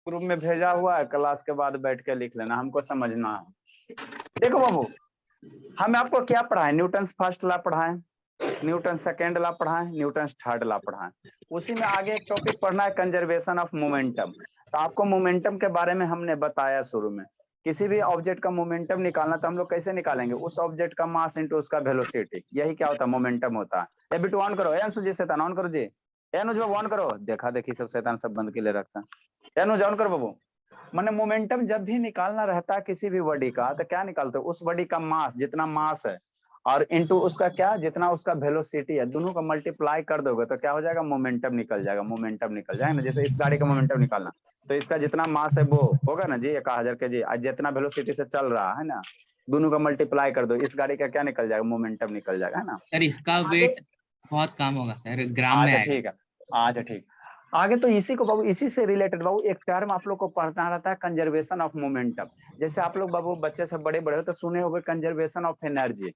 Group में भेजा हुआ है, क्लास के बाद बैठ के लिख लेना, हमको समझना है। देखो बाबू, हम आपको क्या पढ़ाएं, न्यूटन फर्स्ट लॉ पढ़ाएं, न्यूटन सेकेंड लॉ पढ़ाएं, न्यूटन थर्ड लॉ पढ़ाएं। उसी में आगे एक टॉपिक पढ़ना है कंजर्वेशन ऑफ मोमेंटम। तो आपको मोमेंटम के बारे में हमने बताया शुरू में, किसी भी ऑब्जेक्ट का मोमेंटम निकालना तो हम लोग कैसे निकालेंगे, उस ऑब्जेक्ट का मास इंटू उसका वेलोसिटी, यही क्या होता है, मोमेंटम होता है। ये बिट ऑन करो, अनुज जी शैतान ऑन करो जी, अनुज बाबू ऑन करो, देखा देखी सब शैतान सब बंद के लिए रखता है। अनुज ऑन करो बाबू। मैंने मोमेंटम जब भी निकालना रहता है किसी भी बॉडी का, तो क्या निकालते हो, उस बॉडी का मास, जितना मास है और इनटू उसका क्या, जितना उसका वेलोसिटी है, दोनों का मल्टीप्लाई कर दोगे तो क्या हो जाएगा, मोमेंटम निकल जाएगा। मोमेंटम निकल जाएगा ना, जैसे इस गाड़ी का मोमेंटम निकालना, तो इसका जितना मास है वो होगा ना जी 1000 के जी, जितना वेलोसिटी से चल रहा है ना, दोनों का मल्टीप्लाई कर दो, इस गाड़ी का क्या निकल जाएगा, मोमेंटम निकल जाएगा, है ना। सर इसका वेट बहुत कम होगा सर, ग्राम में अच्छा आएगा। ठीक है, अच्छा ठीक। आगे तो इसी को बाबू, इसी से रिलेटेड बाबू एक टर्म आप लोग को पढ़ना रहता है, कंजर्वेशन ऑफ मोमेंटम। जैसे आप लोग बाबू बच्चे से बड़े बड़े हो तो सुने होंगे कंजर्वेशन ऑफ एनर्जी,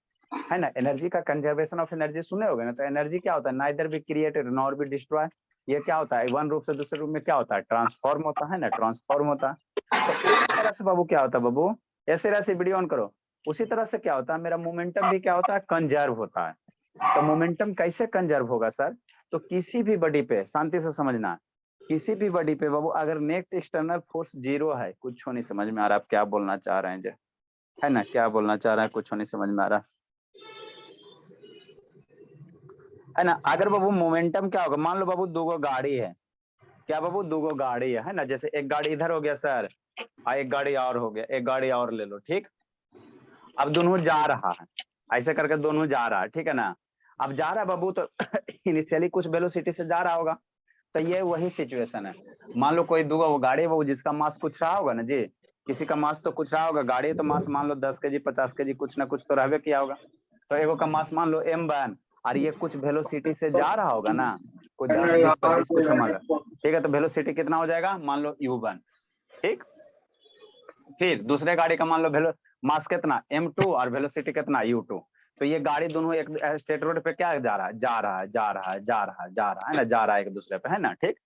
है ना, एनर्जी का कंजर्वेशन ऑफ एनर्जी सुने होगे ना। तो एनर्जी क्या होता है, neither be created nor be destroy. ये क्या होता है, वन रूप से दूसरे रूप में क्या होता है, ट्रांसफॉर्म होता है ना, ट्रांसफॉर्म होता है। तो उसी तरह से बाबू क्या होता है बाबू, ऐसे ऐसे वीडियो ऑन करो, उसी तरह से क्या होता है, मेरा मोमेंटम भी क्या होता है, कंजर्व होता है। तो मोमेंटम कैसे कंजर्व होगा सर, तो किसी भी बॉडी पे, शांति से समझना, किसी भी बॉडी पे बाबू अगर नेट एक्सटर्नल फोर्स जीरो है, कुछ नहीं समझ में आ रहा आप क्या बोलना चाह रहे हैं, है ना, क्या बोलना चाह रहे हैं, कुछ नहीं समझ में आ रहा है ना। अगर बाबू मोमेंटम क्या होगा, मान लो बाबू दो गाड़ी है, क्या बाबू दो गाड़ी है ना, जैसे एक गाड़ी इधर हो गया सर, और एक गाड़ी और हो गया, एक गाड़ी और ले लो, ठीक। अब दोनों जा रहा है, ऐसे करके दोनों जा रहा है, ठीक है ना। अब जा रहा है बाबू तो इनिशियली कुछ वेलोसिटी से जा रहा होगा, तो ये वही सिचुएशन है। मान लो कोई दो गाड़ी है वो, जिसका मास कुछ रहा होगा ना जी, किसी का मास तो कुछ रहा होगा, गाड़ी तो मास मान लो 10 के जी 50 के जी कुछ ना कुछ तो रहबे किया होगा। तो एगो का मास मान लो m1, और ये कुछ वेलोसिटी से जा रहा होगा ना, कोई 10 20 25 कुछ मान लो, ठीक है। तो वेलोसिटी कितना हो जाएगा, मान लो u1, ठीक। फिर दूसरे गाड़ी का मान लो मास कितना m2 और वेलोसिटी कितना u2। तो ये गाड़ी दोनों एक स्ट्रेट रोड पे क्या जा रहा है, जा रहा है, जा रहा है, जा रहा है, जा रहा है ना, जा रहा है एक दूसरे पे, है ना, ठीक।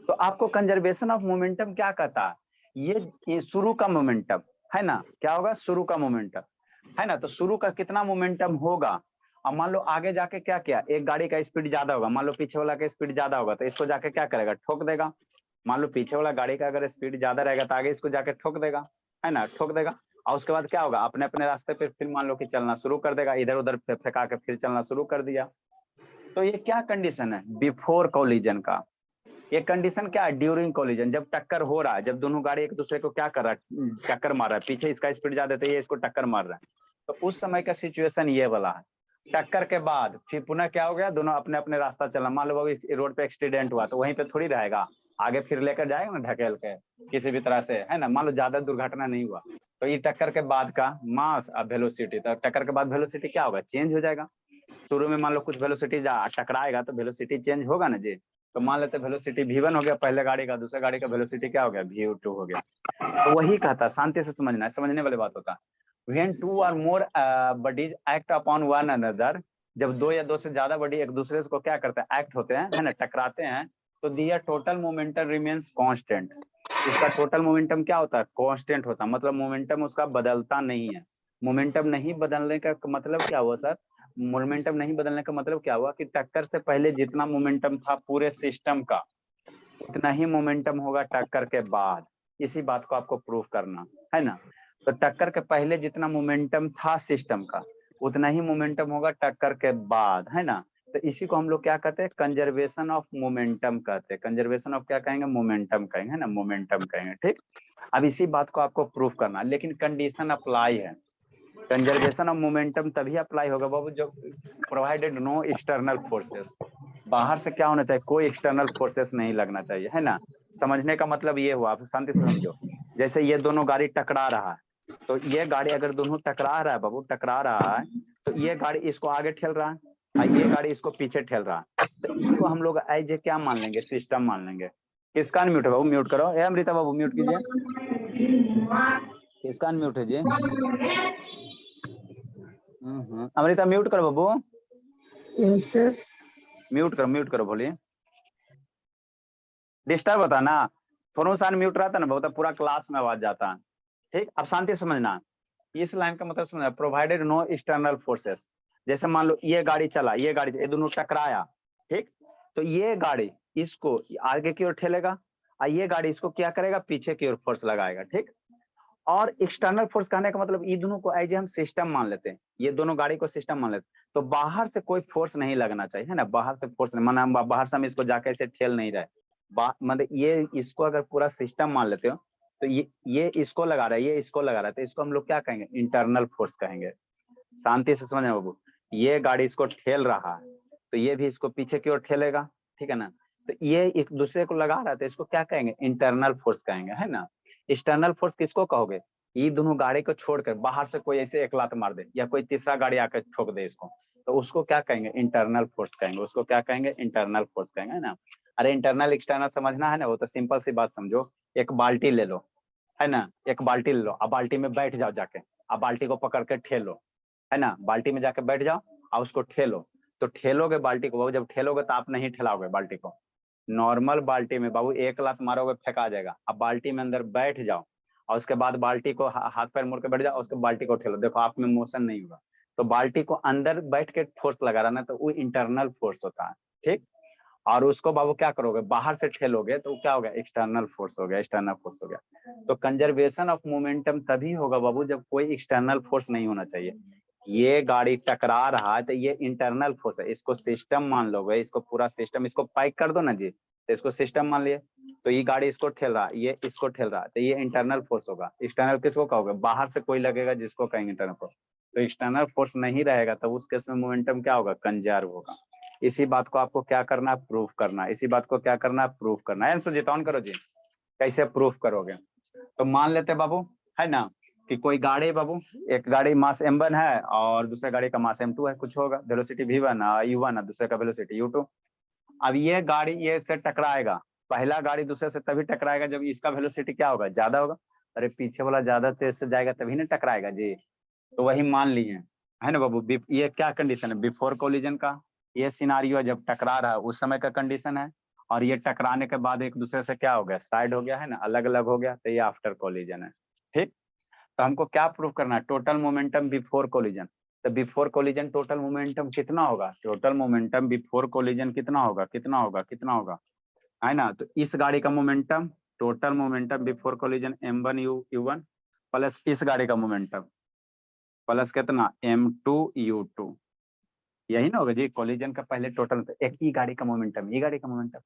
तो आपको कंजर्वेशन ऑफ मोमेंटम क्या कहता है, ये शुरू का मोमेंटम है ना, क्या होगा, शुरू का मोमेंटम है ना। तो शुरू का कितना मोमेंटम होगा, अब मान लो आगे जाके क्या किया, एक गाड़ी का स्पीड ज्यादा होगा, मान लो पीछे वाला का स्पीड ज्यादा होगा, तो इसको जाके क्या करेगा, ठोक देगा। मान लो पीछे वाला गाड़ी का अगर स्पीड ज्यादा रहेगा तो आगे इसको जाके ठोक देगा, है ना, ठोक देगा। और उसके बाद क्या होगा, अपने अपने रास्ते पे फिर मान लो कि चलना शुरू कर देगा, इधर उधर फेंका के फिर चलना शुरू कर दिया। तो ये क्या कंडीशन है, बिफोर कोलिजन का। ये कंडीशन क्या है, ड्यूरिंग कोलिजन, जब टक्कर हो रहा है, जब दोनों गाड़ी एक दूसरे को क्या कर रहा है, टक्कर मार रहा है, पीछे इसका स्पीड ज्यादा है, ये इसको टक्कर मार रहा है। तो उस समय का सिचुएशन ये वाला है। टक्कर के बाद फिर पुनः क्या हो गया, दोनों अपने अपने रास्ता चलना, मान लो रोड पे एक्सीडेंट हुआ तो वहीं पे थोड़ी रहेगा, आगे फिर लेकर जाएगा ना ढकेल के किसी भी तरह से, है ना। मान लो ज्यादा दुर्घटना नहीं हुआ, तो ये टक्कर के बाद का मास और वेलोसिटी, तो टक्कर के बाद वेलोसिटी क्या होगा, चेंज हो जाएगा। शुरू में मान लो कुछ वेलोसिटी टकराएगा तो वेलोसिटी चेंज होगा ना जी। तो मान लेते वेलोसिटी v1 हो गया पहले गाड़ी का, दूसरे गाड़ी का वेलोसिटी क्या हो गया, v2 हो गया। तो वही कहता, शांति से समझना है, समझने वाली बात होता। when two or more bodies act upon one another, जब दो या दो से ज्यादा बॉडी एक दूसरे को क्या करते हैं, एक्ट होते हैं, है ना, टकराते हैं, तो दियर टोटल मोमेंटम रिमेन्स कांस्टेंट। उसका टोटल मोमेंटम क्या होता है, कांस्टेंट होता है, मतलब मोमेंटम उसका बदलता नहीं है। मोमेंटम नहीं बदलने का मतलब क्या हुआ सर, मोमेंटम नहीं बदलने का मतलब क्या हुआ कि टक्कर से पहले जितना मोमेंटम था पूरे सिस्टम का, उतना ही मोमेंटम होगा टक्कर के बाद। इसी बात को आपको प्रूफ करना है ना। तो टक्कर के पहले जितना मोमेंटम था सिस्टम का, उतना ही मोमेंटम होगा टक्कर के बाद, है ना। तो इसी को हम लोग क्या कहते हैं, कंजर्वेशन ऑफ मोमेंटम कहते हैं। कंजर्वेशन ऑफ क्या कहेंगे, मोमेंटम कहेंगे, है ना, मोमेंटम कहेंगे, ठीक। अब इसी बात को आपको प्रूफ करना, लेकिन कंडीशन अप्लाई है। कंजर्वेशन ऑफ मोमेंटम तभी अप्लाई होगा बाबू जब प्रोवाइडेड नो एक्सटर्नल फोर्सेस, बाहर से क्या होना चाहिए, कोई एक्सटर्नल फोर्सेस नहीं लगना चाहिए, है ना। समझने का मतलब ये हुआ, आप शांति से समझो। जैसे ये दोनों गाड़ी टकरा रहा है, तो ये गाड़ी अगर दोनों टकरा रहा है बाबू, टकरा रहा है, तो ये गाड़ी इसको आगे ठेल रहा है और ये गाड़ी इसको पीछे ठेल रहा है। तो इसको हम लोग एज ए क्या मान लेंगे, सिस्टम मान लेंगे। किसका अनम्यूट है बाबू, म्यूट करो, ए अमृता बाबू म्यूट कीजिए, किसका अनम्यूट है जी। अमृता म्यूट करो बाबू, म्यूट करो, म्यूट करो, बोलिए। डिस्टर्ब होता ना, थोड़ा सा म्यूट रहता ना बहुत, पूरा क्लास में आवाज जाता है। ठीक, अब शांति से समझना। इस लाइन का मतलब समझना, प्रोवाइडेड नो एक्सटर्नल फोर्सेस। जैसे मान लो ये गाड़ी चला, ये दोनों टकराया, ठीक, तो ये गाड़ी इसको आगे की ओर ठेलेगा और ये गाड़ी इसको क्या करेगा, पीछे की ओर फोर्स लगाएगा। ठीक, और एक्सटर्नल फोर्स कहने का मतलब ये दोनों को एज हम सिस्टम मान लेते हैं, ये दोनों गाड़ी को सिस्टम मान लेते हैं। तो बाहर से कोई फोर्स नहीं लगना चाहिए, है ना, बाहर से फोर्स नहीं, माना बाहर से हम इसको जाके ऐसे ठेल नहीं रहे, मतलब ये इसको अगर पूरा सिस्टम मान लेते हो, तो ये इसको लगा रहा है, ये इसको लगा रहा है, तो इसको हम लोग क्या कहेंगे, इंटरनल फोर्स कहेंगे। शांति से समझना बाबू, ये गाड़ी इसको ठेल रहा है तो ये भी इसको पीछे की ओर ठेलेगा, ठीक है ना, तो ये एक दूसरे को लगा रहा है तो इसको क्या कहेंगे, इंटरनल फोर्स कहेंगे, है ना। एक्सटर्नल फोर्स किसको कहोगे, ये दोनों गाड़ी को छोड़कर बाहर से कोई ऐसे एक लात मार दे या कोई तीसरा गाड़ी आकर ठोक दे इसको, तो उसको क्या कहेंगे, इंटरनल फोर्स कहेंगे, उसको क्या कहेंगे, इंटरनल फोर्स कहेंगे, है ना। अरे इंटरनल एक्सटर्नल समझना है ना, वो तो सिंपल सी बात समझो, एक बाल्टी ले लो, है ना, एक बाल्टी ले लो, अब बाल्टी में बैठ जाओ जाके, अब बाल्टी को पकड़ के ठेलो, है ना, बाल्टी में जाके बैठ जाओ और उसको ठेलो, तो ठेलोगे बाल्टी को, जब ठेलोगे तो आप नहीं ठेलाओगे बाल्टी को, नॉर्मल बाल्टी में बाबू एक लात मारोगे फेंका जाएगा। अब बाल्टी में अंदर बैठ जाओ और उसके बाद बाल्टी को हाथ पैर मुड़ के बैठ जाओ, उसके बाल्टी को ठेलो, देखो आप में मोशन नहीं होगा। तो बाल्टी को अंदर बैठ के फोर्स लगा रहा ना, तो वो इंटरनल फोर्स होता है। ठीक, और उसको बाबू क्या करोगे, बाहर से ठेलोगे तो क्या हो गया, एक्सटर्नल फोर्स हो गया, एक्सटर्नल फोर्स हो गया। तो कंजर्वेशन ऑफ मोमेंटम तभी होगा बाबू जब कोई एक्सटर्नल फोर्स नहीं होना चाहिए। ये गाड़ी टकरा रहा है तो ये इंटरनल फोर्स है, इसको सिस्टम मान लोगे, इसको पूरा सिस्टम, इसको पैक कर दो ना जी, तो इसको सिस्टम मान लिए। तो ये गाड़ी इसको ठेल रहा है, ये इसको ठेल रहा है, तो ये इंटरनल फोर्स होगा। एक्सटर्नल किसको कहोगे, बाहर से कोई लगेगा जिसको कहेंगे इंटरनल फोर्स। तो एक्सटर्नल फोर्स नहीं रहेगा तो उस केस में मोमेंटम क्या होगा, कंजर्व होगा। इसी बात को आपको क्या करना है, प्रूफ करना है। इसी बात को क्या करना है, प्रूफ करना है। सुजीत ऑन करो जी, कैसे प्रूफ करोगे। तो मान लेते बाबू, है ना, कि कोई गाड़ी बाबू, एक गाड़ी मास m1 है और दूसरे गाड़ी का मास m2 है, कुछ होगा, वेलोसिटी v1 u1 है, दूसरे का वेलोसिटी u2। अब ये गाड़ी ये से टकराएगा, पहला गाड़ी दूसरे से तभी टकराएगा जब इसका वेलोसिटी क्या होगा, ज्यादा होगा। अरे पीछे वाला ज्यादा तेज से जाएगा तभी ना टकराएगा जी। तो वही मान लिए, है ना बाबू, ये क्या कंडीशन है, बिफोर कोलिजन का ये सिनारियो जब टकरा रहा है उस समय का कंडीशन है, और ये टकराने के बाद एक दूसरे से क्या हो गया, साइड हो गया, है ना, अलग अलग हो गया, तो ये आफ्टर कोलिजन है। ठीक, तो हमको क्या प्रूव करना है, टोटल मोमेंटम बिफोर कोलिजन। तो बिफोर कोलिजन टोटल मोमेंटम कितना होगा, टोटल मोमेंटम बिफोर कोलिजन कितना होगा, कितना होगा, कितना होगा, है ना। तो इस गाड़ी का momentum, total momentum before collision m1 u1 plus इस गाड़ी का मोमेंटम प्लस कितना m2 u2, यही ना होगा जी। कोलिजन का पहले टोटल, एक ही गाड़ी का मोमेंटम, ये गाड़ी का मोमेंटम,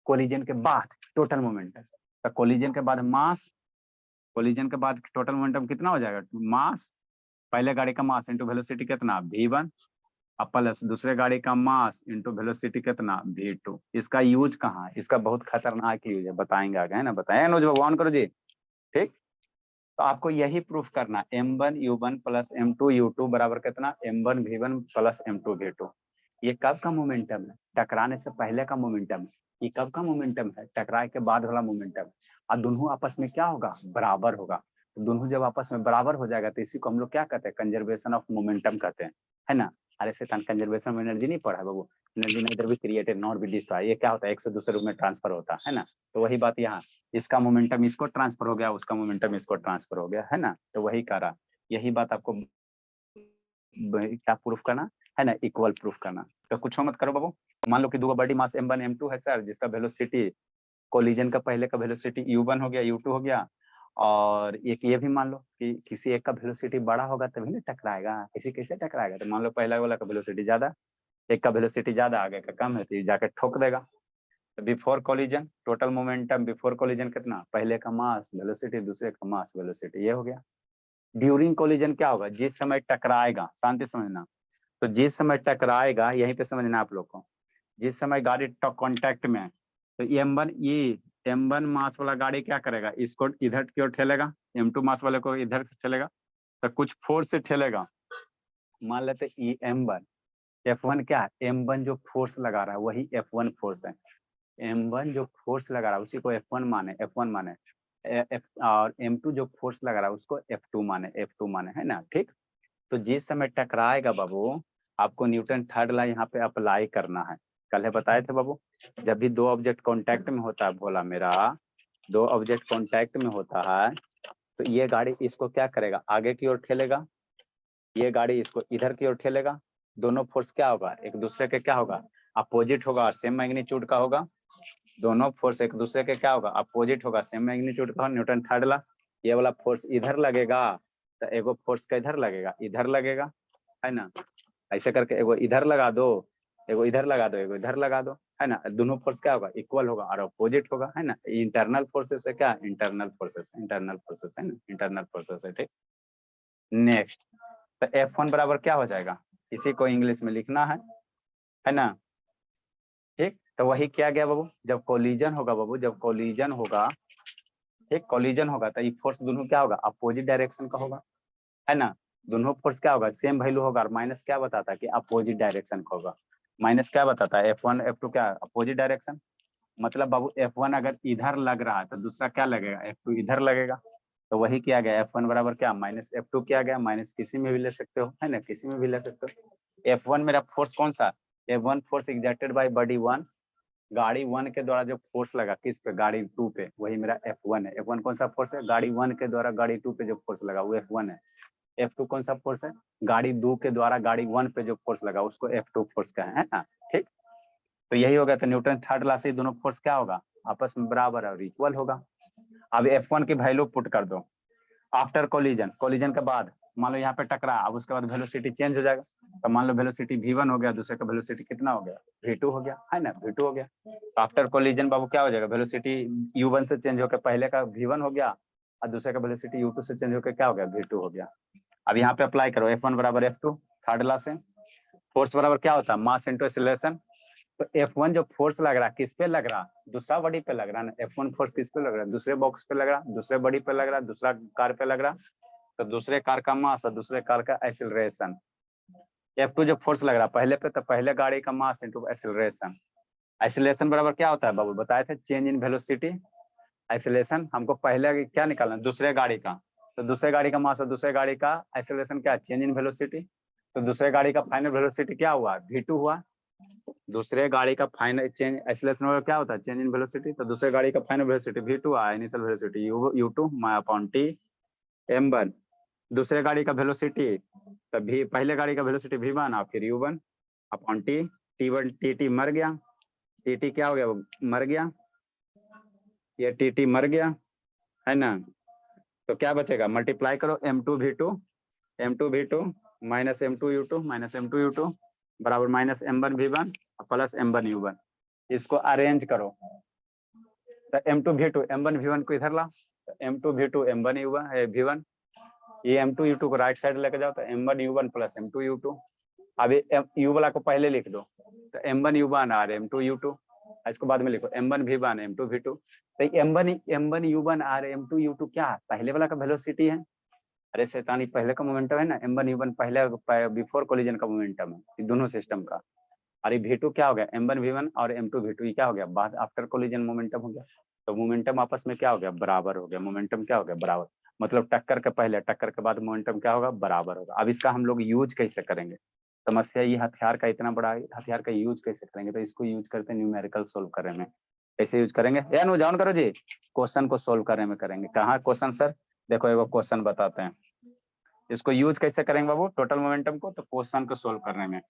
कोलिजन के बाद टोटल मोमेंटम। तो कोलिजन के बाद मास, कोलिजन के बाद टोटल मोमेंटम कितना हो जाएगा, मास, पहले गाड़ी का मास इंटू वेलोसिटी कितना v1 और प्लस दूसरे गाड़ी का मास इंटू वेलोसिटी कितना v2। इसका यूज कहाँ है, इसका बहुत खतरनाक यूज है, बताएंगे आगे, है ना, बताएं अनुज भगवान करो जी। ठीक, तो आपको यही प्रूफ करना, m1 u1 plus m2 u2 बराबर कितना, m1 v1 plus m2 v2। ये कब का मोमेंटम है, टकराने से पहले का मोमेंटम है। ये कब का मोमेंटम है, टकराए के बाद वाला मोमेंटम। और दोनों आपस में क्या होगा, बराबर होगा। तो दोनों जब आपस में बराबर हो जाएगा तो इसी को हम लोग क्या कहते हैं, कंजर्वेशन ऑफ मोमेंटम कहते हैं, है ना। अरे शैतान, कंजर्वेशन ऑफ एनर्जी नहीं पढ़ा है बाबू, energy neither be created nor be destroyed. ये क्या होता है, एक से दूसरे रूप में ट्रांसफर होता है ना। तो वही बात यहाँ, इसका मोमेंटम इसको ट्रांसफर हो गया, उसका मोमेंटम इसको ट्रांसफर हो गया, है ना। तो वही करा, यही बात आपको क्या प्रूफ करना है ना, इक्वल प्रूफ करना। तो कुछ मत करो बाबू, मान लो कि दो बॉडी मास m1 m2 है सर, जिसका वेलोसिटी कोलिजन का पहले का वेलोसिटी u1 हो गया, u2 हो गया, और एक ये भी मान लो कि किसी एक का वेलोसिटी बड़ा होगा तभी ना टकराएगा, किसी कैसे टकराएगा। तो मान लो पहला वाला का वेलोसिटी ज्यादा, एक का वेलोसिटी ज्यादा, आगे का कम है, तो ये जाकर ठोक देगा। तो before collision total momentum before collision कितना, पहले का मास वेलोसिटी दूसरे का मास वेलोसिटी, ये हो गया। ड्यूरिंग कोलिजन क्या होगा, जिस समय टकराएगा, शांति समझना, तो जिस समय टकराएगा यहीं पे समझना आप लोग को, जिस समय गाड़ी कांटेक्ट में है, तो m1 ये m1 मास वाला गाड़ी क्या करेगा, इसको इधर की ओर ठेलेगा, m2 मास वाले को इधर से ठेलेगा, तो कुछ फोर्स से ठेलेगा। मान लेते ये m1, f1 क्या है, m1 जो फोर्स लगा रहा है वही f1 फोर्स है। m1 जो फोर्स लगा रहा है उसी को f1 माने, और m2 जो फोर्स लगा रहा है उसको f2 माने, है ना। ठीक, तो जिस समय टकराएगा बाबू, आपको न्यूटन थर्ड लॉ यहाँ पे अप्लाई करना है। कल है बताए थे बाबू, जब भी दो ऑब्जेक्ट कांटेक्ट में होता है भोला मेरा, दो ऑब्जेक्ट कांटेक्ट में होता है तो ये गाड़ी इसको क्या करेगा, आगे की ओर ठेलेगा, ये गाड़ी इसको इधर की ओर ठेलेगा। दोनों फोर्स क्या होगा, एक दूसरे के क्या होगा, अपोजिट होगा और सेम मैग्नीट्यूड का होगा। दोनों फोर्स एक दूसरे के क्या होगा, अपोजिट होगा, सेम मैग्नीट्यूड का। न्यूटन थर्ड ला, ये वाला फोर्स इधर लगेगा तो एगो फोर्स का इधर लगेगा, इधर लगेगा, है ना। ऐसे करके एगो इधर लगा दो, एगो इधर लगा दो, एगो इधर लगा दो, है ना। दोनों फोर्स क्या होगा, इक्वल होगा और अपोजिट होगा, है ना। इंटरनल फोर्सेस है क्या, इंटरनल फोर्सेस, इंटरनल फोर्सेस है ना, इंटरनल फोर्सेस है, ठीक। नेक्स्ट, तो F1 बराबर क्या हो जाएगा, इसी को इंग्लिश में लिखना है ना, ठीक। तो वही क्या गया बाबू, जब कोलिजन होगा बाबू, जब कोलिजन होगा, ठीक, कोलिजन होगा तो ये फोर्स दोनों क्या होगा, अपोजिट डायरेक्शन का होगा, है ना। दोनों फोर्स क्या होगा, सेम वैल्यू होगा और माइनस क्या बताता है कि अपोजिट डायरेक्शन का होगा। माइनस क्या बताता है, F1 F2 क्या अपोजिट डायरेक्शन। मतलब बाबू F1 अगर इधर लग रहा है तो दूसरा क्या लगेगा, F2 इधर लगेगा। तो वही किया गया, F1 बराबर क्या माइनस F2 किया गया। माइनस किसी में भी ले सकते हो, है ना, किसी में भी ले सकते हो। F1 मेरा फोर्स कौन सा, F1 force exerted by body 1, गाड़ी 1 के द्वारा जो फोर्स लगा किस पे, गाड़ी 2 पे, वही मेरा F1 है। F1 कौन सा फोर्स है, गाड़ी 1 के द्वारा गाड़ी 2 पे जो फोर्स लगा वो F1 है। F2 कौन सा फोर्स है, गाड़ी 2 के द्वारा गाड़ी 1 पे जो फोर्स लगा उसको F2 फोर्स का है ना, ठीक। तो यही हो गया, तो न्यूटन थर्ड लॉ से दोनों फोर्स क्या होगा, आपस में बराबर और इक्वल होगा। अब F1 की वैल्यू पुट कर दो आफ्टर कोलिजन, कोलिजन के बाद मान लो यहाँ पे टकरा, अब उसके बाद वेलोसिटी चेंज हो जाएगा। तो मान लो वेलोसिटी v1 हो गया, दूसरे का वेलोसिटी कितना हो गया, v2 हो गया, है ना, v2 हो गया। तो आफ्टर कोलिजन बाबू क्या हो जाएगा, वेलोसिटी u1 से चेंज होकर पहले का v1 हो गया और दूसरे का वेलोसिटी u2 से चेंज होकर क्या हो गया, v2 हो गया। अब यहाँ पे अप्लाई करो F1 बराबर F2 थर्ड लॉ से। फोर्स बराबर क्या होता है, मास इंटू एक्सीलरेशन। तो F1 जो फोर्स लग रहा है किस पे लग रहा, दूसरा बॉडी पे लग रहा है ना। F1 फोर्स किस पे लग रहा है, दूसरे बॉक्स पे लग रहा, दूसरे बॉडी पे लग रहा, दूसरा कार पे लग रहा। तो दूसरे कार का मास और दूसरे कार का एक्सीलरेशन। F2 जो फोर्स लग रहा पहले पे, तो पहले गाड़ी का मास इंटू एक्सीलरेशन। एक्सीलरेशन बराबर क्या होता है बाबू, बताए थे, चेंज इन वेलोसिटी। एक्सीलरेशन हमको पहले क्या निकालना, दूसरे गाड़ी का, तो दूसरे गाड़ी का मास और दूसरे गाड़ी का एक्सीलरेशन क्या, चेंज इन वेलोसिटी। तो दूसरे गाड़ी का फाइनल वेलोसिटी क्या हुआ, v2 हुआ। दूसरे गाड़ी का फाइनल चेंज एक्सीलरेशन क्या होता है, चेंज इन वेलोसिटी। तो दूसरे गाड़ी का फाइनल वेलोसिटी v2 आया, initial velocity u2 upon t m1। दूसरे गाड़ी का वेलोसिटी, तभी पहले गाड़ी का वेलोसिटी v1 और फिर u1 upon t, t1 tt मर गया, tt क्या हो गया, मर गया, ये tt मर गया, है ना। तो क्या बचेगा, मल्टीप्लाई करो m2v2 माइनस m2u2 बराबर माइनस m1v1 प्लस m1u1। इसको अरेंज करो, तो m2v2 m1v1 को इधर ला, तो m2v2 m1v1, ये m2u2 को राइट साइड लेके जाओ, तो m1u1 प्लस m2u2। अभी u वाला को पहले लिख दो, तो m1u1 और m2u2, इसको बाद में लिखो m1v1 m2v2। तो m1u1 और m2u2 क्या है, पहले वाला का वेलोसिटी है। अरे शैतानी, पहले का मोमेंटम है ना, m1u1 पहले बिफोर कोलिजन का मोमेंटम है दोनों सिस्टम का। और ये v2 क्या हो गया, m1v1 और m2v2 ये क्या हो गया, बाद आफ्टर कोलिजन मोमेंटम हो गया। तो मोमेंटम आपस में क्या हो गया, बराबर हो गया। मोमेंटम क्या हो गया, बराबर। मतलब टक्कर के पहले टक्कर के बाद मोमेंटम क्या होगा, बराबर होगा। अब इसका हम लोग यूज कैसे करेंगे, समस्या ये हथियार का इतना बड़ा हथियार का यूज कैसे करेंगे, तो इसको यूज करते हैं न्यूमेरिकल सोल्व करने में। कैसे यूज करेंगे, या नो जान करो जी, क्वेश्चन को सोल्व करने में करेंगे। कहाँ क्वेश्चन सर, देखो एगो क्वेश्चन बताते हैं, इसको यूज कैसे करेंगे बाबू, टोटल मोमेंटम को, तो क्वेश्चन को सोल्व करने में,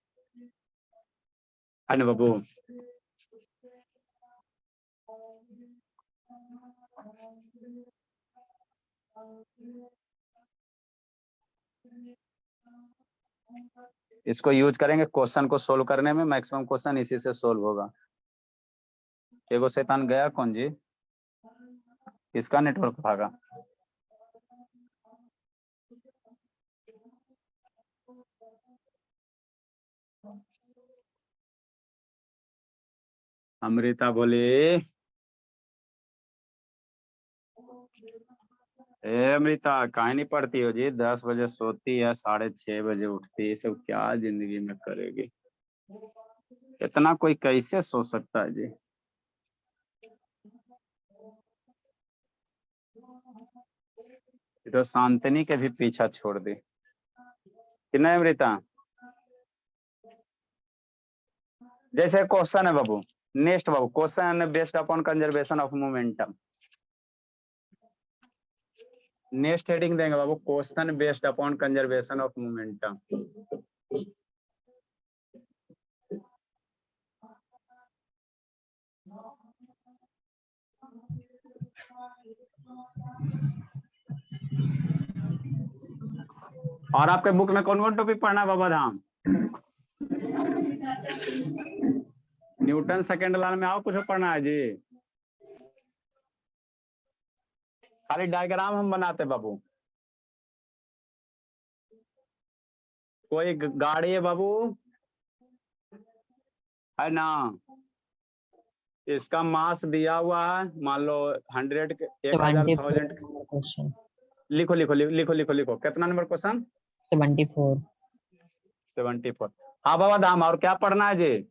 है ना बाबू। इसको यूज करेंगे क्वेश्चन को सोल्व करने में, मैक्सिमम क्वेश्चन इसी से सोल्व होगा। एगो शैतान गया कौन जी, किसका नेटवर्क भागा। अमृता बोली, ए अमृता काहे नहीं पढ़ती हो जी, 10 बजे सोती है, 6:30 बजे उठती है, सब क्या जिंदगी में करेगी, इतना कोई कैसे सो सकता है जी। तो शांतनी के भी पीछा छोड़ दी कि नहीं अमृता। जैसे क्वेश्चन है बाबू, नेक्स्ट बाबू, question based upon conservation of momentum. Next heading देंगे बाबू, question based upon conservation of momentum. और आपके बुक में कौन कौन टॉपिक पढ़ना है बाबा धाम? न्यूटन सेकेंड लॉ में आओ, कुछ पढ़ना है जी? खाली डायग्राम हम बनाते बाबू। कोई गाड़ी है बाबू, है ना, इसका मास दिया हुआ है, मान लो 100 के 1000 1000। क्वेश्चन लिखो लिखो लिखो लिखो लिखो, कितना नंबर क्वेश्चन? 74। 74। हाँ बाबा धाम, और क्या पढ़ना है जी?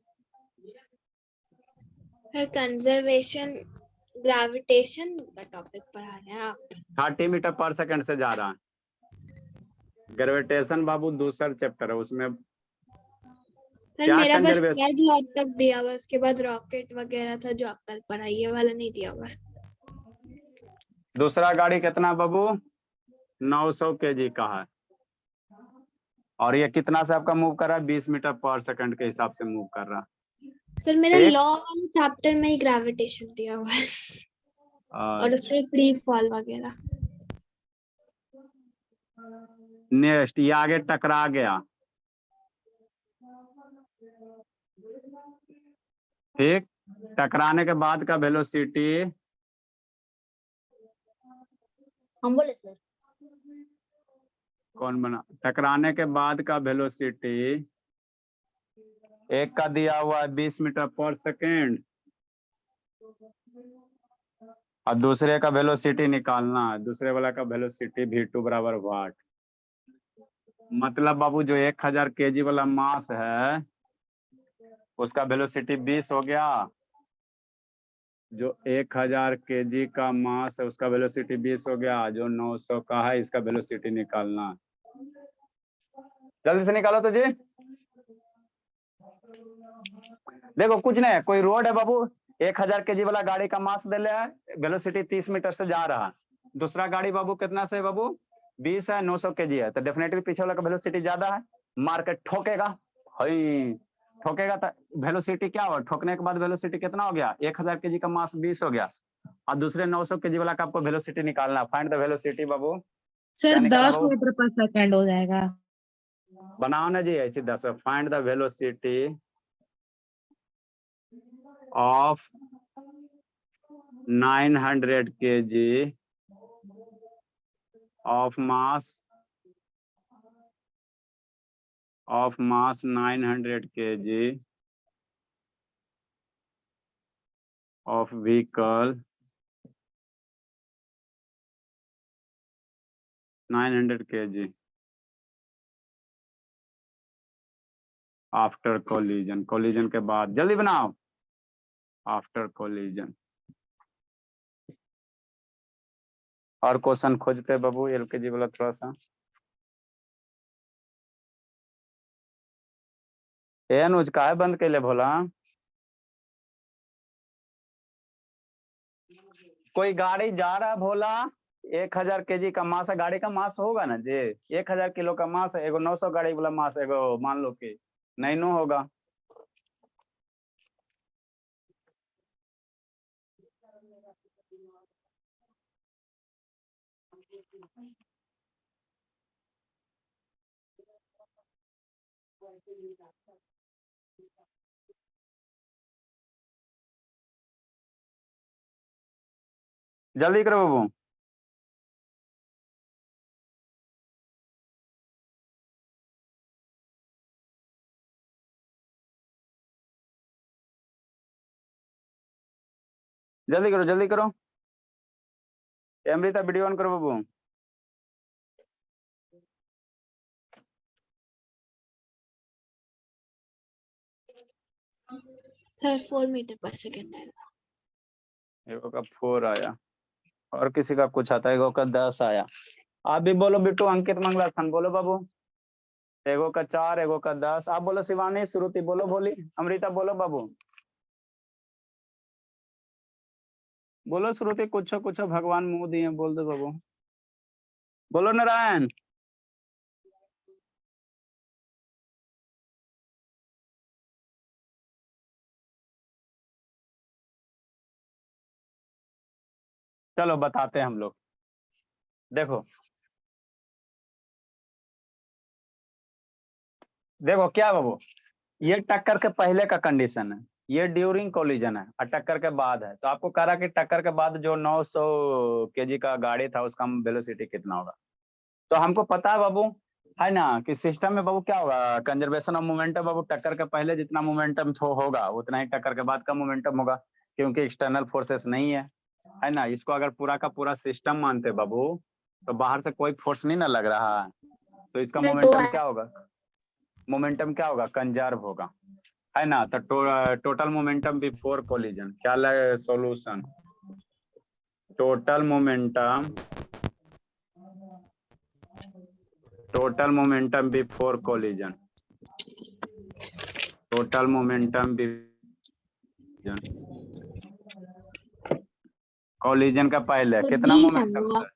कंजर्वेशन ग्रेविटेशन का टॉपिक पढ़ा रहे हैं आप। 30 मीटर पर सेकंड से जा रहा है। ग्रेविटेशन बाबू दूसरा चैप्टर है, उसमें सर क्या मेरा बस conservation? थर्ड लॉ तक दिया हुआ, उसके बाद रॉकेट वगैरह था जो आप कल पढ़ाई, ये वाला नहीं दिया हुआ है। दूसरा गाड़ी कितना बाबू? 900 kg का है। और ये कितना से आपका मूव कर रहा है? 20 मीटर पर सेकंड के हिसाब से मूव कर रहा है। सर मेरा ठीक। लॉ वाले चैप्टर में ही ग्रेविटेशन दिया हुआ है और उसके फ्री फॉल वगैरह। नेक्स्ट, ये आगे टकरा गया, ठीक, टकराने के बाद का वेलोसिटी, हम बोले सर कौन बना? टकराने के बाद का वेलोसिटी एक का दिया हुआ है 20 मीटर पर सेकेंड, और दूसरे का वेलोसिटी निकालना है। दूसरे वाला का वेलोसिटी v2 बराबर वाट। मतलब बाबू जो 1000 kg वाला मास है उसका वेलोसिटी 20 हो गया, जो 1000 kg का मास है उसका वेलोसिटी 20 हो गया, जो 900 का है इसका वेलोसिटी निकालना। जल्दी से निकालो तो जी। देखो कुछ नहीं है, कोई रोड है बाबू, 1000 kg वाला गाड़ी का मास दे लिया है, वेलोसिटी 30 मीटर से जा रहा है। दूसरा गाड़ी बाबू कितना से बाबू? 20 है, 900 kg है, तो डेफिनेटली पीछे वाला का वेलोसिटी ज्यादा है। मार के ठोकेगा, हई ठोकेगा तो वेलोसिटी क्या होगा? ठोकने के बाद वेलोसिटी कितना हो गया? 1000 kg का मास 20 हो गया, और दूसरे 900 kg वाला का आपको वेलोसिटी निकालना। Find the velocity Babu. Sir क्या निकाला 10 बाबू? मीटर पर सेकंड हो जाएगा। बनाओ ना जी ऐसी 10। Find the velocity of 900 kg of mass 900 kg of vehicle 900 kg after collision. Collision के बाद, जल्दी बनाओ। After collision. और क्वेश्चन खोजते बाबू एलकेजी वाला थोड़ा सा। अनुज का है बंद के लिए भोला? कोई गाड़ी जा रहा है भोला, 1000 kg का मास है, गाड़ी का मास होगा ना जी, 1000 किलो का मास है, एगो 900 गाड़ी वाला मास है, एगो मान लो कि 9 होगा। जल्दी करो बाबू। जल्दी करो जल्दी करो। अमृता वीडियो ऑन करो बाबू। सर 4 मीटर पर सेकंड आएगा। एगो का 4 आया, और किसी का कुछ आता है, एगो का 10 आया। आप भी बोलो बिट्टू, अंकित मंगला खान बोलो बाबू। एगो का 4, एगो का 10। आप बोलो शिवानी, श्रुति बोलो, बोली अमृता बोलो बाबू, बोलो श्रुति, कुछ भगवान मुंह दिए बोल दो बाबू। बोलो नारायण। चलो बताते हैं हम लोग। देखो देखो क्या बाबू, ये टक्कर के पहले का कंडीशन है, ये ड्यूरिंग कोलिजन है और टक्कर के बाद है। तो आपको कह रहा कि टक्कर के बाद जो 900 केजी का गाड़ी था उसका वेलोसिटी कितना होगा। तो हमको पता है बाबू, है ना, कि सिस्टम में बाबू क्या होगा, कंजर्वेशन ऑफ मोमेंटम बाबू, टक्कर के पहले जितना मोमेंटम होगा उतना ही टक्कर के बाद का मोमेंटम होगा, क्योंकि एक्सटर्नल फोर्सेस नहीं है ना। इसको अगर पूरा का पूरा सिस्टम मानते बाबू तो बाहर से कोई फोर्स नहीं ना लग रहा है, तो इसका सर, दो मोमेंटम क्या होगा, मोमेंटम क्या होगा, कंजर्व होगा, है ना। तो टोटल मोमेंटम बिफोर कोलिजन क्या लगे solution, total momentum before collision, total momentum collision का पहले तो कितना 20 मोमेंटम, आएगा।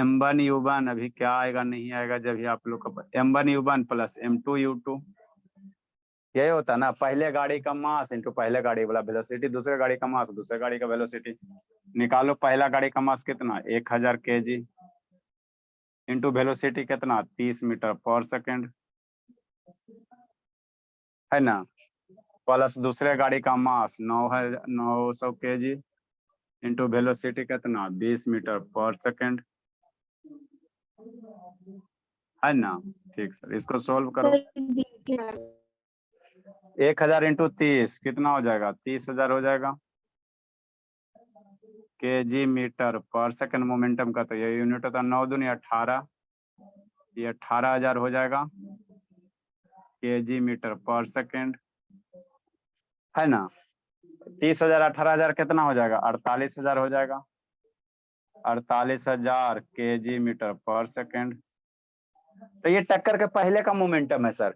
m1 u1 अभी क्या आएगा, नहीं आएगा, जब ही आप लोग का m1 u1 plus m2 u2, यही होता ना, पहले गाड़ी का मास इंटू पहले गाड़ी वाला वेलोसिटी, दूसरे गाड़ी का मास दूसरे गाड़ी का वेलोसिटी। निकालो, पहला गाड़ी का मास कितना 1000 kg इंटू वेलोसिटी कितना 30 मीटर पर सेकेंड, है ना, प्लस दूसरे गाड़ी का मास 900 kg इंटू वेलोसिटी कितना 20 मीटर पर सेकेंड, है ना। ठीक सर, इसको सोल्व करो। सर, 20 आएगा। 1000 इंटू 30 कितना हो जाएगा, 30,000 हो जाएगा केजी मीटर पर सेकंड मोमेंटम का। तो ये यूनिट होता है 9 दूनी 18, ये 18,000 हो जाएगा केजी मीटर पर सेकंड, है ना। 30,000 18,000 कितना हो जाएगा, 48,000 हो जाएगा, 48,000 केजी मीटर पर सेकंड। तो ये टक्कर के पहले का मोमेंटम है सर।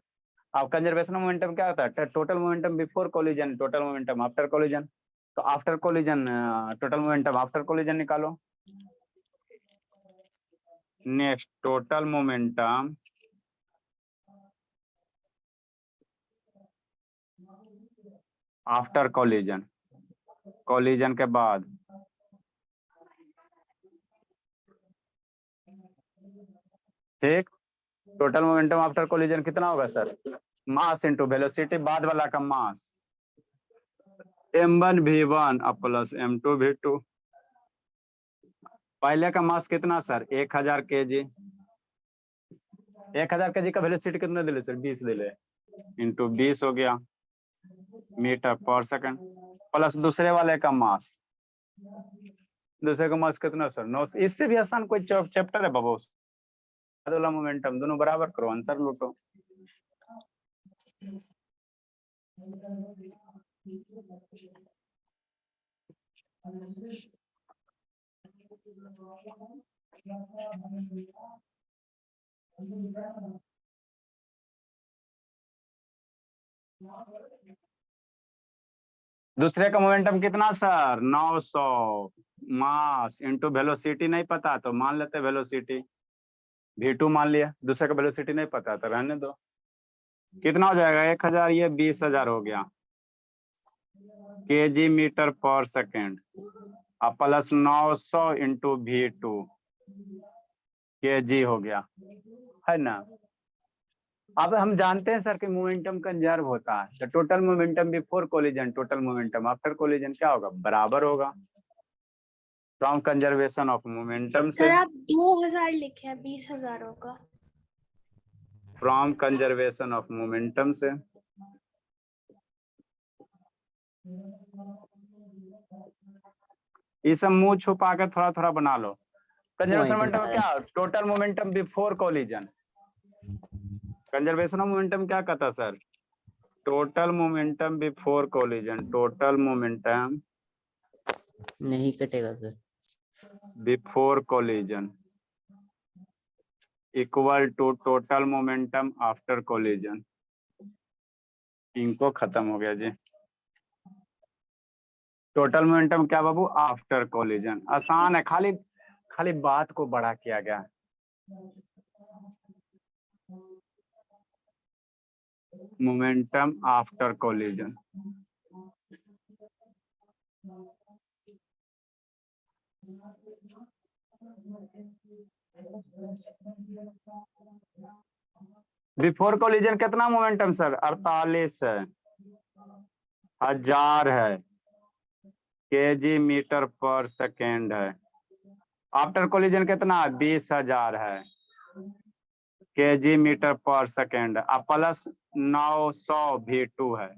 अब कंजर्वेशन मोमेंटम क्या होता है, total momentum before collision, total momentum after collision. तो after collision, total momentum after collision निकालो। Next total momentum after collision, collision के बाद, ठीक। टोटल मोमेंटम आफ्टर कोलिजन कितना होगा सर, मास इंटू वेलोसिटी, बाद वाला का मास m1 v1 plus m2 v2। पहले का मास कितना सर 1000 kg, 1000 kg का वेलोसिटी कितना दिले सर 20 दिले, इंटू 20 हो गया मीटर पर सेकंड, प्लस दूसरे वाले का मास, दूसरे का मास कितना सर 9। इससे भी आसान कोई चैप्टर है बाबू, वाला मोमेंटम दोनों बराबर करो, आंसर लूटो। दूसरे का मोमेंटम कितना सर 900, मास इंटू वेलोसिटी नहीं पता तो मान लेते वेलोसिटी v2 मान लिया, दूसरे का वेलोसिटी नहीं पता तो रहने दो। कितना हो जाएगा 1000, ये 20,000 हो गया केजी मीटर पर second, plus 900 into v2 KG हो गया, है ना। अब हम जानते हैं सर कि मोमेंटम कंजर्व होता है, तो total momentum before collision total momentum after collision क्या होगा, बराबर होगा फ्रॉम कंजर्वेशन ऑफ मोमेंटम से, सर, आप 2000 लिखे हैं, 20,000 होगा। फ्रॉम कंजर्वेशन ऑफ मोमेंटम से। ये सब मुंह छुपा के थोड़ा थोड़ा बना लो। कंजर्वेशन मोमेंटम क्या, total momentum before collision. Conservation of momentum क्या कहता sir, total momentum before collision, total momentum नहीं कटेगा sir, before collision equal to total momentum after collision. इनको खत्म हो गया जी। टोटल मोमेंटम क्या बाबू, आफ्टर कोलिजन। आसान है, खाली खाली बात को बड़ा किया गया। Momentum after collision. Before collision कितना मोमेंटम सर? 48 है, 1000 है, केजी मीटर पर सेकेंड है। आफ्टर कोलिजन कितना? 20,000 है, केजी मीटर पर सेकेंड। अब प्लस 900 V2 है,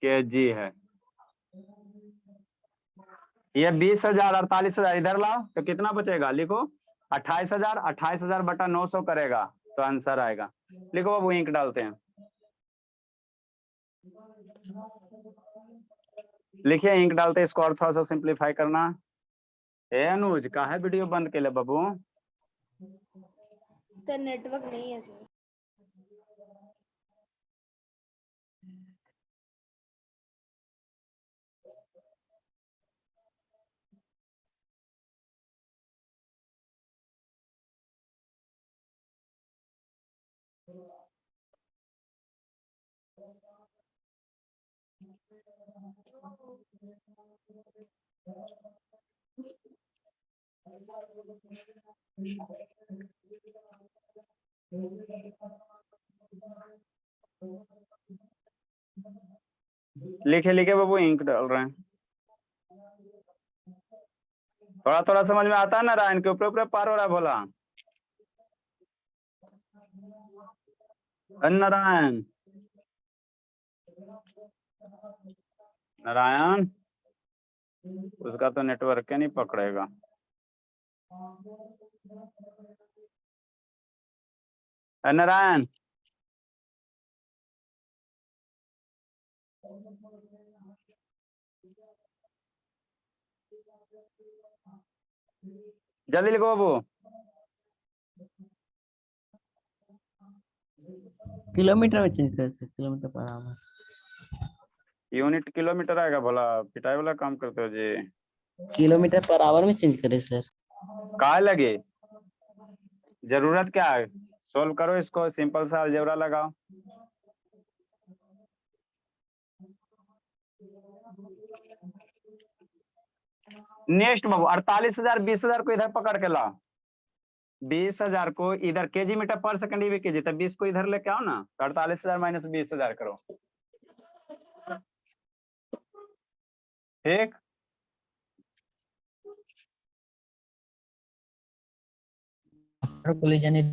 केजी है। ये 20,000 48,000 इधर लाओ तो कितना बचेगा? लिखो 28,000, 28,000 बटा 900 करेगा तो आंसर आएगा। लिखो बाबू, इंक डालते हैं। लिखिए, इंक डालते हैं। इसको और थोड़ा सा सिंप्लीफाई करना। ए अनुज, का है वीडियो बंद के लिए बाबू? सर नेटवर्क नहीं है सर। लिखे लिखे बाबू, इंक डाल रहे हैं। थोड़ा थोड़ा समझ में आता है? नारायण के ऊपर ऊपर पार हो रहा है भोला। नारायण, नारायण, उसका तो नेटवर्क नहीं पकड़ेगा। नारायण, जल्दी लिखो बाबू। किलोमीटर में चेंज कर सकते, kilometre per hour. Unit kilometre आएगा भोला, पिटाई वाला काम करते हो जी। किलोमीटर पर आवर में चेंज करे सर। कहाँ लगे? जरूरत क्या है? सोल्व करो इसको, सिंपल सा अलजेब्रा लगाओ। नेक्स्ट बाबू, 48,000 20,000 को इधर पकड़ के लाओ। 20,000 को इधर केजी मीटर पर सेकंड ही केजी, तब 20 को इधर लेके आओ ना। 48,000 माइनस 20,000 करो। ठीक, After collision is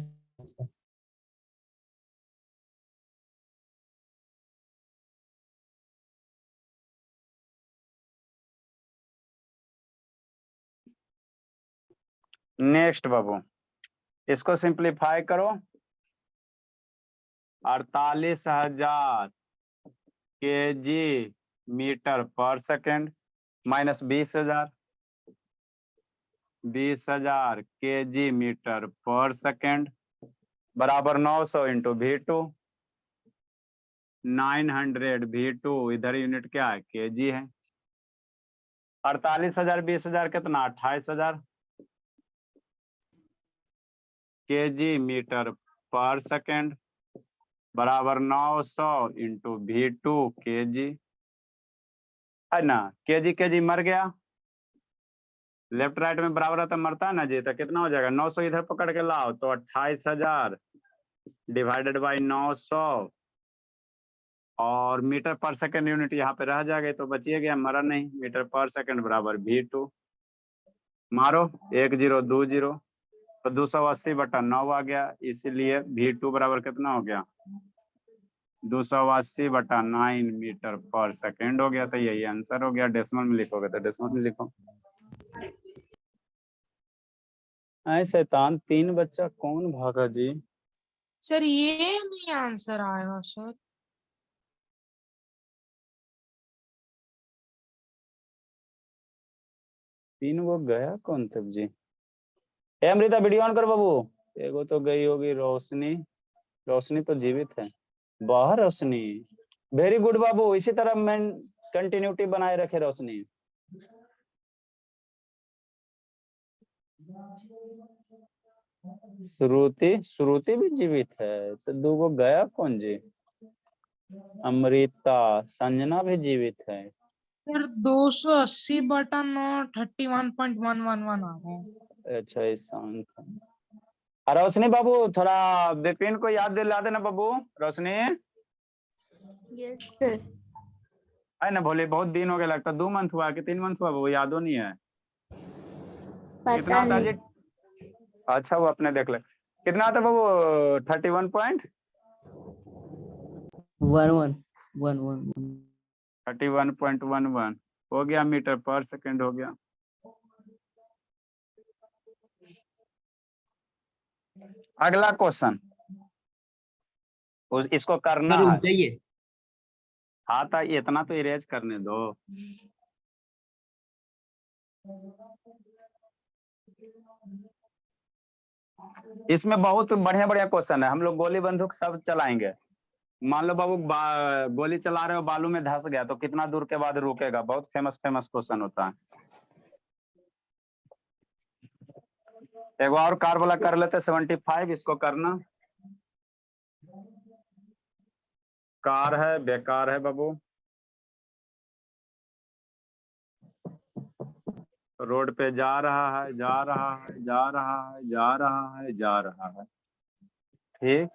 नेक्स्ट बाबू, इसको सिंप्लीफाई करो। 48,000 केजी मीटर पर सेकंड माइनस 20,000, 20,000 केजी मीटर पर सेकंड बराबर 900 इंटू V2। 900 V2, इधर यूनिट क्या है? केजी है। 48,000 20,000 कितना? 28,000 केजी मीटर पर सेकंड बराबर 900 इंटू V2 केजी है ना। केजी केजी मर गया, लेफ्ट राइट में बराबर है तो मरता है ना जी। तो कितना हो जाएगा? 900 इधर पकड़ के लाओ तो 28,000 डिवाइडेड बाई 900 और मीटर पर सेकंड यूनिट यहाँ पे रह जाएगा तो बचिए गया, मरा नहीं। मीटर पर सेकंड बराबर V2। मारो 1 0 2 0 तो 280 बटा 9 आ गया। इसीलिए V2 बराबर कितना हो गया? 280 बटा 9 मीटर पर सेकंड हो गया। तो यही आंसर हो गया। डेसिमल में लिखोगे तो डेसिमल में लिखो। ऐ शैतान 3 बच्चा कौन भागा जी? सर ये नहीं आंसर आएगा सर। तीन वो गया कौन तब जी? ए अमृता वीडियो ऑन कर बाबू। एगो तो गई होगी रोशनी। रोशनी तो जीवित है। बाहर रोशनी, वेरी गुड बाबू। इसी तरह मैं कंटिन्यूटी बनाए रखे रोशनी। श्रुति श्रुति भी जीवित है तो दूगो गया कौन जी? अमृता संजना भी जीवित है। सर 280/9 31.111 आ रहा है। अच्छा ईशान था। रोशनी बाबू थोड़ा विपिन को याद दिला देना बाबू। रोशनी यस सर। है ना भोले, बहुत दिन हो गया, लगता 2 मंथ हुआ कि 3 मंथ हुआ बाबू, यादो नहीं है। कितना पता होता है नहीं। जी? अच्छा वो अपने देख ले कितना आता है बाबू। 31 पॉइंट 1111 31.11 हो गया मीटर पर सेकंड हो गया। अगला क्वेश्चन इसको करना सर रुक है। जाइए। हाँ था इतना तो इरेज करने दो। इसमें बहुत बढ़िया बढ़िया क्वेश्चन है, हम लोग गोली बंदूक सब चलाएंगे। मान लो बाबू गोली चला रहे हो, बालू में धंस गया तो कितना दूर के बाद रुकेगा, बहुत फेमस फेमस क्वेश्चन होता है। एक और कार वाला कर लेते 75, इसको करना। कार है बेकार है बाबू, रोड पे जा रहा है जा रहा है जा रहा है जा रहा है जा रहा है, ठीक।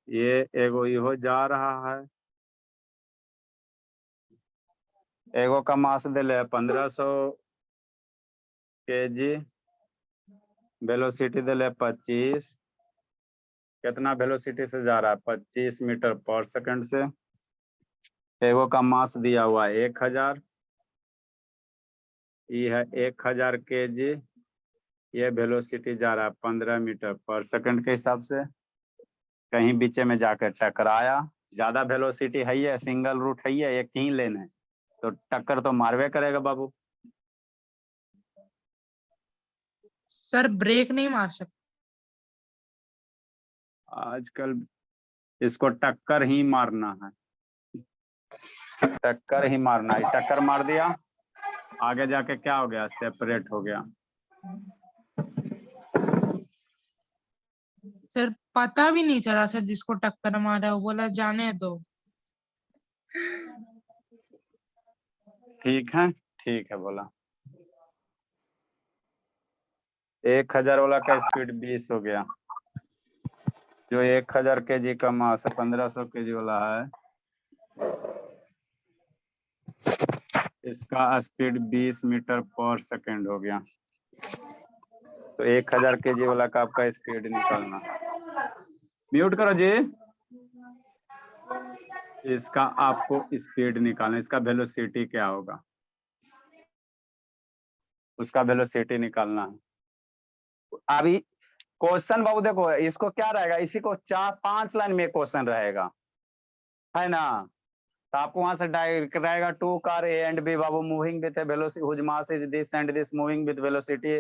ये एगो इहो जा रहा है, एगो का मास दिले 1500 kg, वेलोसिटी दिले 25, कितना वेलोसिटी से जा रहा है 25 मीटर पर सेकंड से। एगो का मास दिया हुआ 1000, ये है 1000 kg, ये वेलोसिटी जा रहा है 15 मीटर पर सेकंड के हिसाब से। कहीं बीच में जाकर टकराया, ज्यादा वेलोसिटी है, ये सिंगल रूट है, ये एक ही लेन है तो टक्कर तो मारवे करेगा बाबू। सर ब्रेक नहीं मार सकते। आजकल इसको टक्कर ही मारना है, टक्कर ही मारना है। टक्कर मार दिया, आगे जाके क्या हो गया, सेपरेट हो गया। सर पता भी नहीं चला सर, जिसको टक्कर मारा वो बोला जाने दो। ठीक है बोला। 1000 वाला का स्पीड 20 हो गया, जो 1000 kg का मास 1500 kg वाला है, इसका स्पीड 20 मीटर पर सेकंड हो गया। तो 1000 kg वाला का आपका स्पीड निकालना। म्यूट करो जी। इसका आपको स्पीड निकालना, इसका वेलोसिटी क्या होगा, उसका वेलोसिटी निकालना है। अभी क्वेश्चन बाबू देखो, इसको क्या रहेगा, इसी को 4-5 लाइन में क्वेश्चन रहेगा, है ना। तो आपको वहां से डायरेक्ट रहेगा, 2 car A and B Babu moving with velocity whose mass is this and this moving with velocity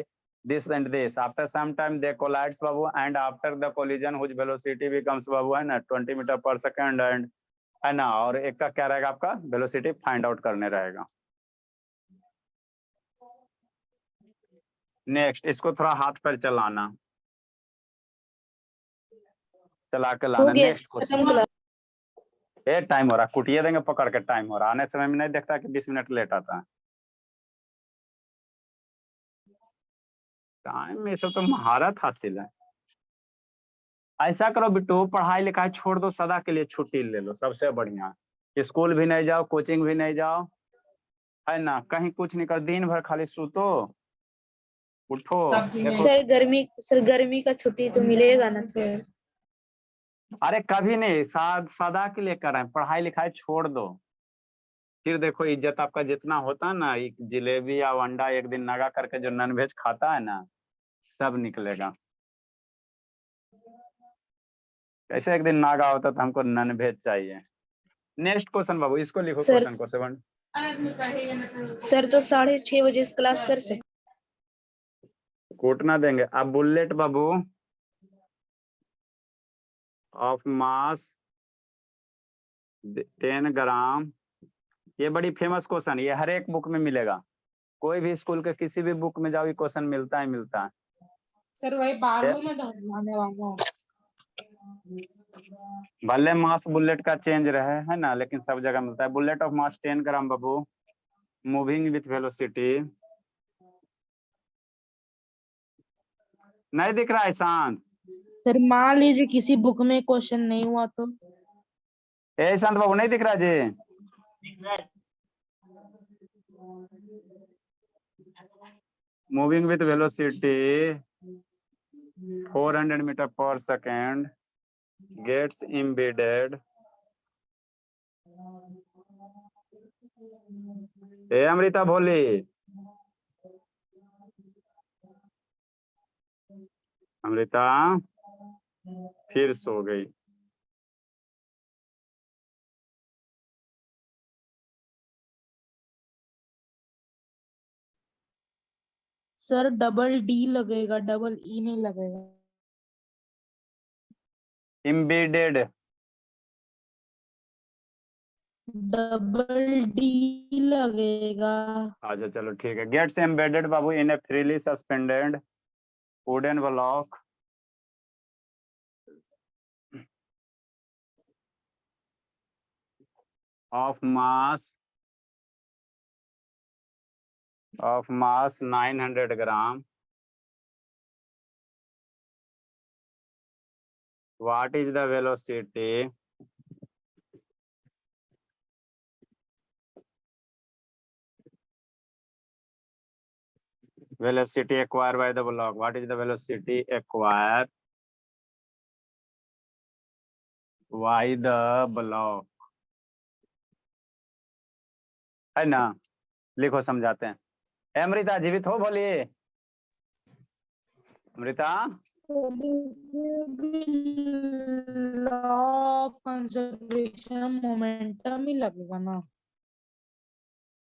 this and this, after some time they collides Babu, and after the collision whose velocity becomes बाबू है ना 20 metre पर second, and है ना। और एक का क्या रहेगा, आपका वेलोसिटी फाइंड आउट करने रहेगा। नेक्स्ट इसको थोड़ा हाथ पर चलाना, चला के लाना। Next question. ए टाइम हो रहा, कुटिए देंगे पकड़ के, टाइम हो रहा। आने समय में नहीं देखता कि 20 मिनट लेट आता है। टाइम में सब तो महारत हासिल है। ऐसा करो बिट्टू, पढ़ाई लिखाई छोड़ दो, सदा के लिए छुट्टी ले लो, सबसे बढ़िया। स्कूल भी नहीं जाओ, कोचिंग भी नहीं जाओ, है ना, कहीं कुछ नहीं कर, दिन भर खाली सूतो उठो। देखो सर गर्मी का छुट्टी तो मिलेगा ना सर। अरे कभी नहीं, सदा के लिए कर रहे हैं, पढ़ाई लिखाई छोड़ दो। फिर देखो इज्जत आपका जितना होता है ना, एक जिलेबी या अंडा एक दिन नगा करके जो नॉन वेज खाता है ना, सब निकलेगा। कैसे एक दिन नागा होता तो हमको नॉन वेज चाहिए। नेक्स्ट क्वेश्चन बाबू, इसको लिखो सर क्वेश्चन को 7। सर तो 6:30 बजे क्लास कर सकते। कूटना देंगे। अब बुलेट बाबू ऑफ मास 10 ग्राम, ये बड़ी फेमस क्वेश्चन, ये हर एक बुक में मिलेगा। कोई भी स्कूल के किसी भी बुक में जाओ ये क्वेश्चन मिलता है मिलता है। सर वही बालू में धरने वाला हूँ। भले मास बुलेट का चेंज रहे है ना, लेकिन सब जगह मिलता है। Bullet of mass 10 gram Babu, moving with velocity. नहीं दिख रहा है शांत? सर मान लीजिए किसी बुक में क्वेश्चन नहीं हुआ तो? ए शांत बाबू नहीं दिख रहा जी? मूविंग विथ वेलोसिटी 400 मीटर पर सेकेंड गेट्स embedded। ए अमृता भोली, अमृता फिर सो गई। सर डबल डी लगेगा, डबल ई नहीं लगेगा। embedded डबल डी लगेगा। अच्छा चलो ठीक है। गेट्स एम्बेडेड बाबू in a freely suspended wooden block of mass 900 gram। What is the velocity acquired by the block? What is the velocity acquired by the block? है ना? लिखो समझाते हैं। अमृता जीवित हो बोलिए। Amrita law of conservation momentum ही लगेगा ना?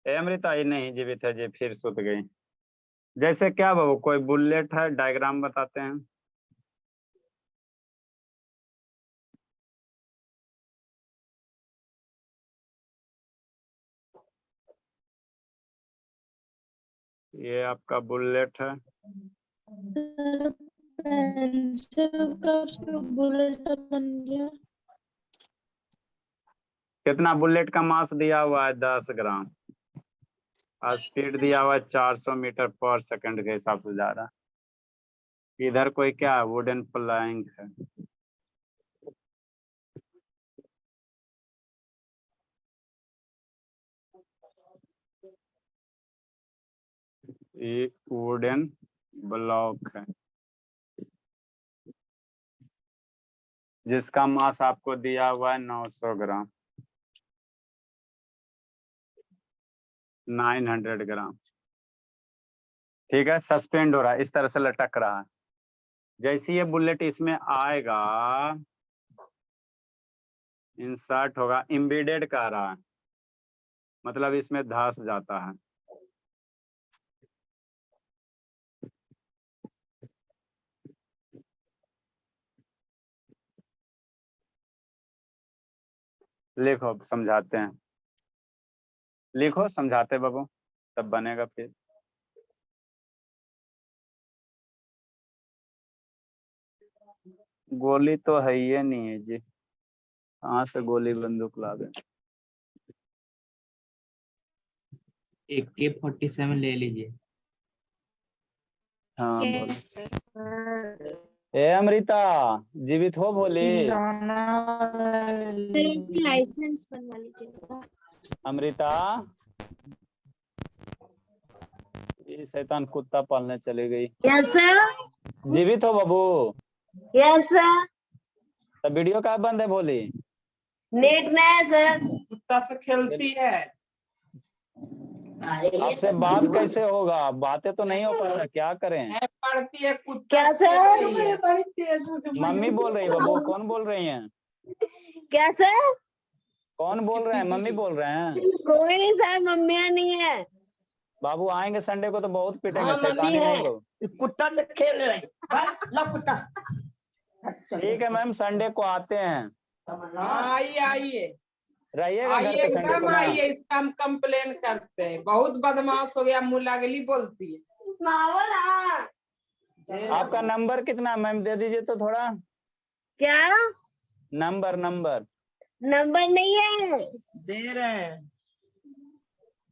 अमृता ही नहीं जीवित है जी, फिर सुत गई। जैसे क्या बाबू, कोई बुलेट है, डायग्राम बताते हैं। ये आपका बुलेट है। पेंसिल का बुलेट बन गया। कितना बुलेट का मास दिया हुआ है? 10 ग्राम। स्पीड दिया हुआ है 400 मीटर पर सेकंड के हिसाब से जा रहा है। इधर कोई क्या वुडन प्लैंक है। ये वुडन ब्लॉक है जिसका मास आपको दिया हुआ है 900 ग्राम, 900 ग्राम। ठीक है, सस्पेंड हो रहा है, इस तरह से लटक रहा है। जैसे ये बुलेट इसमें आएगा, इंसर्ट होगा, एम्बेडेड कह रहा है, मतलब इसमें धंस जाता है। लिखो समझाते हैं, लिखो समझाते बाबू, तब बनेगा फिर। गोली तो है ही नहीं है जी, कहाँ से गोली बंदूक ला दे। AK-47 ले लीजिए। हाँ बोलो। ए अमृता जीवित हो बोली। लाइसेंस बनवा लीजिएगा। अमृता ये शैतान कुत्ता पालने चली गई। Yes sir. जीवित हो बाबू? Yes sir. तब वीडियो का बंद है बोली? नेट में है सर। कुत्ता से खेलती है। आपसे बात कैसे होगा? बातें तो नहीं हो पा रहा, क्या करें? पढ़ती है कुत्ता। क्या सर? मम्मी बोल रही है बाबू। कौन बोल रही हैं? क्या सर? कौन बोल रहे हैं? मम्मी बोल रहे हैं? कोई नहीं सर, मम्मियाँ नहीं है। बाबू आएंगे संडे को तो बहुत पीटेंगे। हाँ, मम्मी शैतानी है। नहीं करो। कुत्ता से खेल रहे हैं। लो कुत्ता। ठीक है मैम, संडे को आते हैं। आइए आइए। रहिएगा घर आइए पे संडे को एकदम ना। आइए, इसका हम कंप्लेन करते हैं, बहुत बदमाश हो गया, मुलागली बोलती है। आपका नंबर कितना है मैम, दे दीजिए तो थोड़ा क्या नंबर। नंबर नहीं है? दे रहे हैं।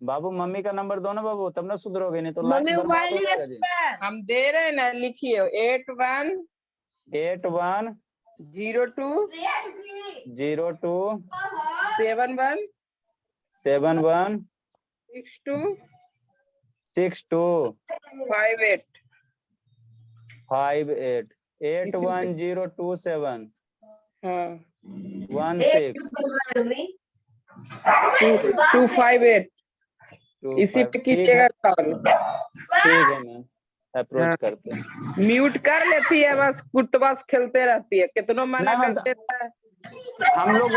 बाबू मम्मी का नंबर दो ना बाबू, तब ना सुधरोगे, नहीं तो मम्मी लाइफ बर्बाद मोबाइल हो नहीं जाएगा जी। रखता है। हम दे रहे हैं ना, लिखिए 81 81 02 02 71 71 62 62 58। 58 81027 हाँ 16 258, इसी 25। पे ठीक है, कीजिएगा कॉल। ठीक है मैम, अप्रोच हाँ। करते हैं। म्यूट कर लेती है, बस कुटबस खेलते रहती है, कितनों मना नहीं, करते हैं। हम लोग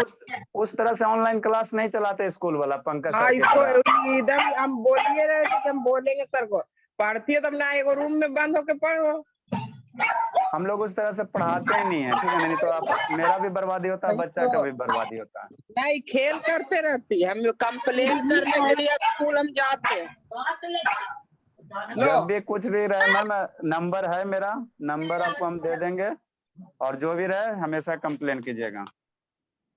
उस तरह से ऑनलाइन क्लास नहीं चलाते स्कूल वाला, पंकज हाँ, सर की इसको तरह। एकदम हम बोलिए रहे थे कि हम बोलेंगे सर को, पढ़ती है तब ना, एगो रूम में बंद होके पढ़ो। हम लोग उस तरह से पढ़ाते ही नहीं है, ठीक है ना, नहीं तो आप मेरा भी बर्बादी होता है, बच्चा का भी बर्बादी होता है। नहीं, खेल करते रहती है, हम कंप्लेन करने के लिए स्कूल हम जाते हैं। जब भी कुछ भी रहे मैम, नंबर है मेरा, नंबर आपको हम दे देंगे, और जो भी रहे हमेशा कंप्लेन कीजिएगा।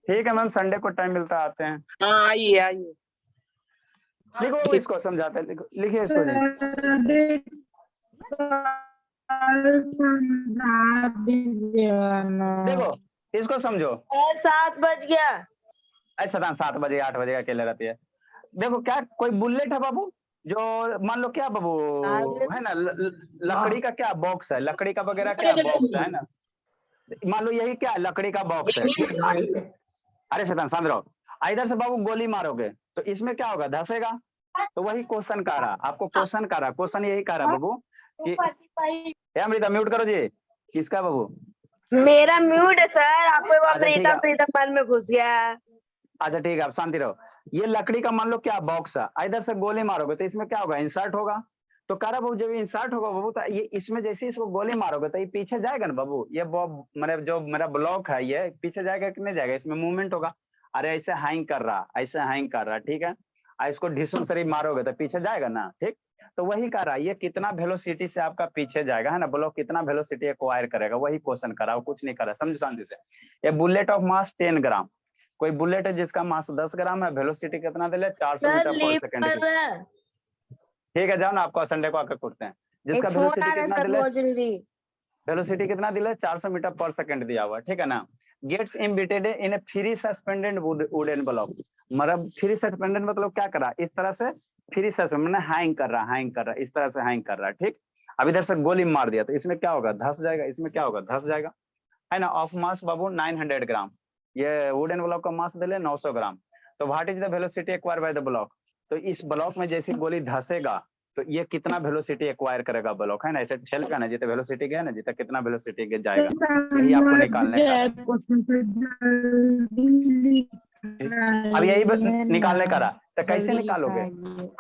ठीक है मैम, संडे को टाइम मिलता है आते हैं। हाँ आइए आइए। लिखो इसको, समझाते हैं, लिखिए इसको जी। देखो इसको समझो, 7 बज गया। ऐसा 7 बजे 8 बजे अकेले रहती है। देखो क्या कोई बुलेट है बाबू, जो मान लो क्या बाबू है ना, लकड़ी का क्या बॉक्स है, लकड़ी का वगैरह क्या बॉक्स है ना, मान लो यही क्या लकड़ी का बॉक्स है, ठीक है। अरे शैतान शांत रहो। इधर से बाबू गोली मारोगे तो इसमें क्या होगा, धंसेगा। तो वही क्वेश्चन कर रहा, आपको क्वेश्चन कर रहा, क्वेश्चन यही कर रहा बाबू कि अमृता म्यूट करो जी। किसका बाबू? मेरा म्यूट है सर, आपको अच्छा, ठीक है। प्रीतम मन में घुस गया। अच्छा ठीक है, आप शांति रहो। ये लकड़ी का मान लो क्या बॉक्स है, इधर से गोली मारोगे तो इसमें क्या होगा, इंसर्ट होगा। तो कह रहा बाबू जब इंसर्ट होगा बाबू, तो ये इसमें जैसे इसको गोली मारोगे तो ये पीछे जाएगा ना बाबू, ये मतलब जो मेरा ब्लॉक है ये पीछे जाएगा कि नहीं जाएगा, इसमें मूवमेंट होगा। अरे ऐसे हैंग कर रहा, ऐसे हैंग कर रहा, ठीक है। इसको ढिसुम शरीफ मारोगे तो पीछे जाएगा ना, ठीक। तो वही कर रहा है, ये कितना वेलोसिटी से आपका पीछे जाएगा, है ना, ब्लॉक कितना वेलोसिटी एक्वायर करेगा, वही क्वेश्चन करा, वो कुछ नहीं करा, समझो शांति से। ये बुलेट ऑफ मास 10 ग्राम, कोई बुलेट है जिसका मास 10 ग्राम है, वेलोसिटी कितना दे ले, 400 मीटर पर सेकंड की। ठीक है, जाओ ना, आपको संडे को आकर करते हैं। जिसका वेलोसिटी कितना दिले, वेलोसिटी कितना दिले, 400 मीटर पर सेकंड दिया हुआ, ठीक है ना। Gets embedded in a free suspended wooden block, मतलब फ्री सस्पेंडेड मतलब क्या करा, इस तरह से फ्री सस्पेंडेड मैंने हैंग कर रहा, इस तरह से हैंग कर रहा, ठीक। अब इधर से गोली मार दिया तो इसमें क्या होगा, धस जाएगा, इसमें क्या होगा, धस जाएगा, है ना। ऑफ मास बाबू 900 ग्राम, ये वुडन ब्लॉक का मास दिले 900 ग्राम। तो what is the velocity acquired by the block, तो इस ब्लॉक में जैसी गोली धसेगा तो ये कितना वेलोसिटी एक्वायर करेगा ब्लॉक, है ना, ऐसे ठेलेगा ना, जितना वेलोसिटी गया ना, जितना कितना वेलोसिटी गया जाएगा, यही आपको निकालने का। अब यही निकालने का रहा, तो कैसे निकालोगे,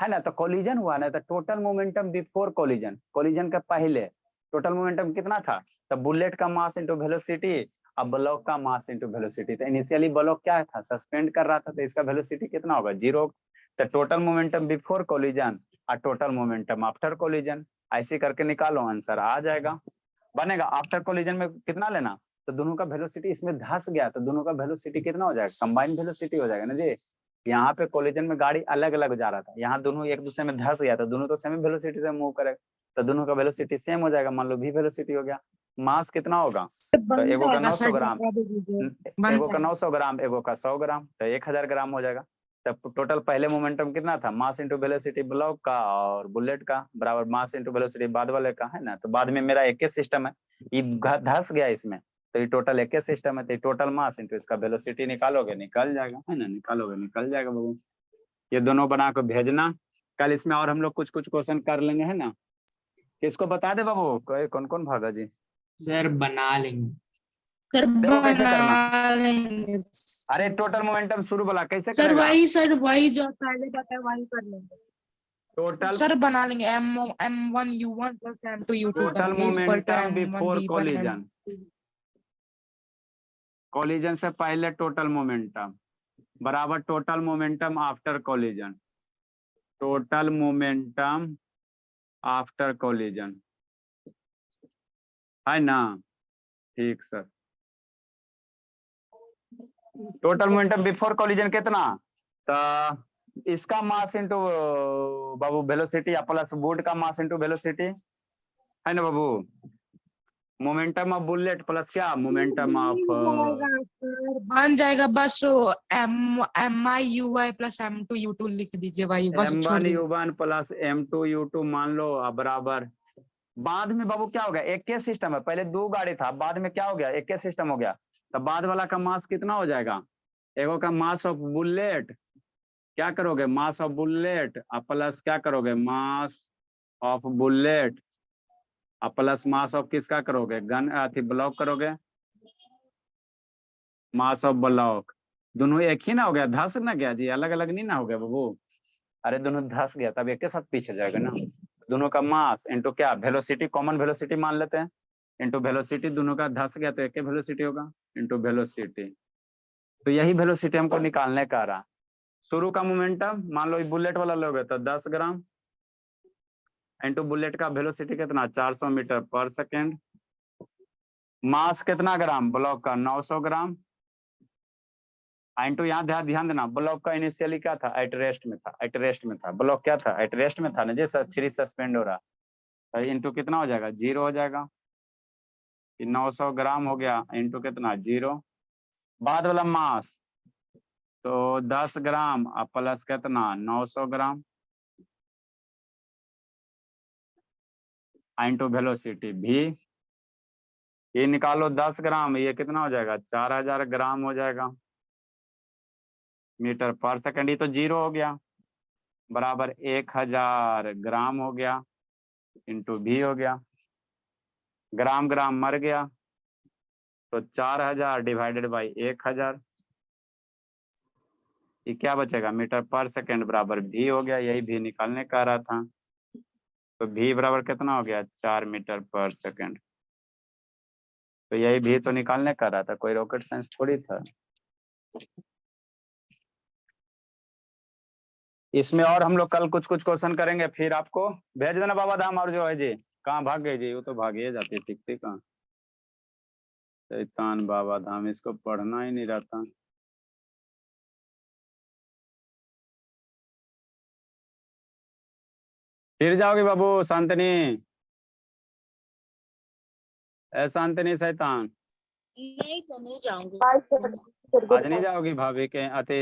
है ना। तो कोलिजन हुआ ना, तो total momentum before collision, collision का पहले टोटल मोमेंटम कितना था, तो बुलेट का मास इंटू वेलोसिटी, अब ब्लॉक का मास इंटू वेलोसिटी। तो इनिशियली ब्लॉक क्या था, सस्पेंड कर रहा था, तो इसका वेलोसिटी कितना होगा, 0। तो टोटल मोमेंटम बिफोर कोलिजन और टोटल मोमेंटम आफ्टर कोलिजन, ऐसे करके निकालो, आंसर आ जाएगा, बनेगा। आफ्टर कोलिजन में कितना लेना, तो दोनों का वेलोसिटी इसमें धस गया तो दोनों का वेलोसिटी कितना हो जाएगा, कंबाइंड वेलोसिटी हो जाएगा ना जी। यहाँ पे कोलिजन में गाड़ी अलग अलग जा रहा था, यहाँ दोनों एक दूसरे में धस गया तो दोनों तो सेम वेलोसिटी से मूव करेगा, तो दोनों का वेलोसिटी सेम हो जाएगा। मान लो v वेलोसिटी हो गया, मास कितना होगा, तो एगो का 900 ग्राम, एगो का 900 ग्राम, एगो का 100 ग्राम, तो 1000 ग्राम हो जाएगा। तब टोटल पहले मोमेंटम कितना था, मास इंटू वेलोसिटी ब्लॉक का और बुलेट का बराबर मास इंटू वेलोसिटी बाद वाले का, है ना। तो बाद में मेरा एक ही सिस्टम है, ये धस गया इसमें, तो ये टोटल एक ही सिस्टम है, तो टोटल मास इंटू इसका वेलोसिटी निकालोगे, निकल जाएगा, है ना, निकालोगे निकल जाएगा बाबू। ये दोनों बना कर भेजना, कल इसमें और हम लोग कुछ कुछ क्वेश्चन कर लेंगे, है ना। किसको बता दे बाबू, कौन कौन भागा जी, सर बना लेंगे। सर देखो कैसे करना। बना लेंगे अरे टोटल मोमेंटम शुरू बोला कैसे सर, करेगा, सर वही जो पहले बताया वही कर लेंगे टोटल सर, बना लेंगे m1 u1 plus m2 u2 total करके equal to momentum m1 before v1 collision, collision से पहले टोटल मोमेंटम, बराबर total momentum after collision, total momentum after collision, है ना? ठीक सर। टोटल मोमेंटम बिफोर कोलिजन कितना? तो इसका मास इंटू बाबू वेलोसिटी प्लस बोर्ड का मास इंटू वेलोसिटी, है ना बाबू? मोमेंटम ऑफ बुलेट प्लस क्या? मोमेंटम ऑफ बन जाएगा बस MI/UI प्लस M2U2 लिख दीजिए भाई, बस छोड़ M1 दीजिए। U1 प्लस M2 U2 मान लो बराबर। बाद में बाबू क्या हो गया? एक के सिस्टम है, पहले 2 गाड़ी था, बाद में क्या हो गया? एक के सिस्टम हो गया। तो बाद वाला का मास कितना हो जाएगा? एगो का मास ऑफ बुलेट क्या करोगे? मास ऑफ बुलेट प्लस क्या करोगे? Mass of bullet plus mass of किसका करोगे? गन अथी ब्लॉक करोगे, मास ऑफ ब्लॉक। दोनों एक ही ना हो गया? धस ना गया जी, अलग अलग नहीं ना हो गया बाबू? अरे दोनों धस गया तब एक के साथ पीछे जाएगा ना। दोनों का मास इंटू क्या? वेलोसिटी, कॉमन वेलोसिटी मान लेते हैं, इंटू वेलोसिटी। दोनों का धस गया तो एक के वेलोसिटी होगा, इंटू वेलोसिटी। तो यही वेलोसिटी हमको निकालने का रहा। शुरू का मोमेंटम मान लो बुलेट वाला लोगे तो 10 ग्राम इंटू बुलेट का वेलोसिटी कितना? 400 मीटर पर सेकेंड। मास कितना ग्राम? ब्लॉक का 900 ग्राम इंटू यहाँ ध्यान देना, ब्लॉक का इनिशियली क्या था? एट रेस्ट में था, एट रेस्ट में था। ब्लॉक क्या था? एट रेस्ट में था ना, जैसे 3 सस्पेंड हो रहा तो इंटू कितना हो जाएगा? 0 हो जाएगा। 900 ग्राम हो गया इंटू कितना? 0। बाद वाला मास तो 10 ग्राम प्लस कितना? 900 ग्राम इंटू वेलोसिटी भी। ये निकालो 10 ग्राम, ये कितना हो जाएगा? 4000 ग्राम हो जाएगा मीटर पर सेकंड। ये तो 0 हो गया, बराबर 1000 ग्राम हो गया इंटू भी हो गया। ग्राम ग्राम मर गया तो 4000 डिवाइडेड बाई 1000, ये क्या बचेगा? मीटर पर सेकंड बराबर भी हो गया। यही भी निकालने का रहा था। तो भी बराबर कितना हो गया? 4 मीटर पर सेकंड। तो यही भी तो निकालने का रहा था, कोई रॉकेट साइंस थोड़ी था। इसमें और हम लोग कल कुछ कुछ क्वेश्चन करेंगे, फिर आपको भेज देना बाबा धाम। और जो है जी कहाँ भाग गए जी? वो तो भागिए जाती है, ठीक ठीक। कहाँ शैतान बाबा धाम, इसको पढ़ना ही नहीं रहता। फिर जाओगे बाबू शांतनी? ए शांतनी शैतान, नहीं तो नहीं जाऊंगी। आज नहीं जाओगी भाभी के अति